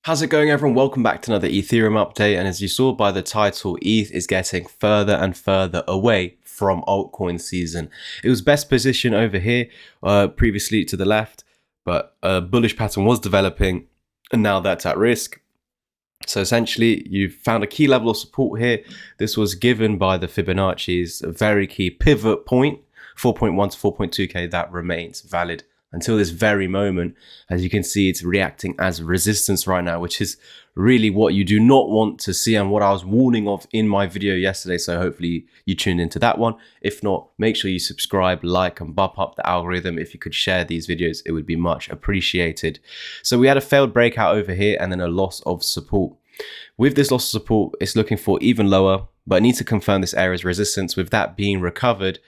How's it going, everyone? Welcome back to another Ethereum update. And as you saw by the title, ETH is getting further and further away from altcoin season. It was best positioned over here, previously to the left, but a bullish pattern was developing, and now that's at risk. So essentially, you've found a key level of support here. This was given by the Fibonacci's, a very key pivot point, 4.1 to 4.2k, that remains valid until this very moment. As you can see, it's reacting as resistance right now, which is really what you do not want to see and what I was warning of in my video yesterday. So hopefully you tuned into that one. If not, make sure you subscribe, like, and bump up the algorithm. If you could share these videos, it would be much appreciated. So we had a failed breakout over here and then a loss of support. With this loss of support, it's looking for even lower, but I need to confirm this area's resistance. With that being recovered,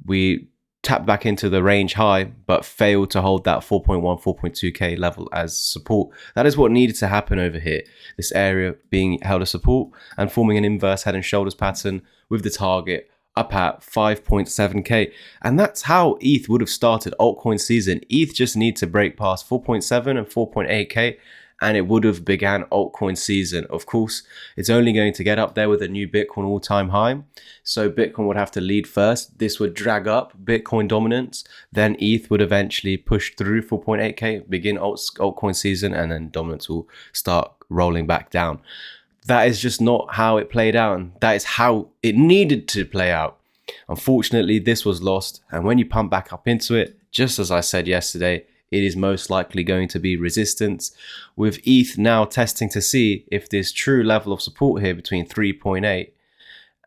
we tapped back into the range high, but failed to hold that 4.1, 4.2k level as support. That is what needed to happen over here. This area being held as support and forming an inverse head and shoulders pattern with the target up at 5.7k. And that's how ETH would have started altcoin season. ETH just need to break past 4.7 and 4.8k. And it would have began altcoin season. Of course, it's only going to get up there with a new Bitcoin all-time high. So Bitcoin would have to lead first. This would drag up Bitcoin dominance. Then ETH would eventually push through 4.8k, begin altcoin season, and then dominance will start rolling back down. That is just not how it played out. And that is how it needed to play out. Unfortunately, this was lost. And when you pump back up into it, just as I said yesterday, it is most likely going to be resistance, with ETH now testing to see if this true level of support here between 3.8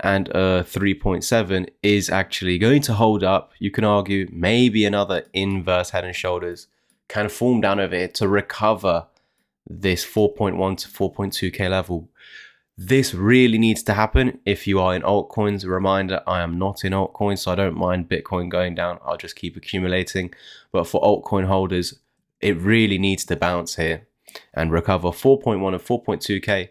and 3.7 is actually going to hold up. You can argue maybe another inverse head and shoulders kind of form down over here to recover this 4.1 to 4.2k level. This really needs to happen if you are in altcoins. A reminder, I am not in altcoins, so I don't mind Bitcoin going down. I'll just keep accumulating. But for altcoin holders, it really needs to bounce here and recover 4.1 and 4.2k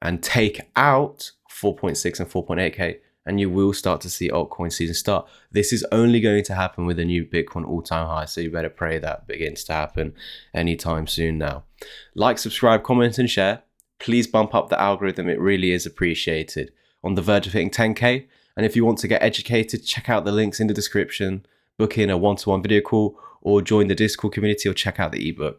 and take out 4.6 and 4.8k, and you will start to see altcoin season start. This is only going to happen with a new Bitcoin all-time high, so you better pray that begins to happen anytime soon now. Like, subscribe, comment, and share. Please bump up the algorithm. It really is appreciated. On the verge of hitting 10k. And if you want to get educated, check out the links in the description, book in a one-to-one video call, or join the Discord community, or check out the ebook.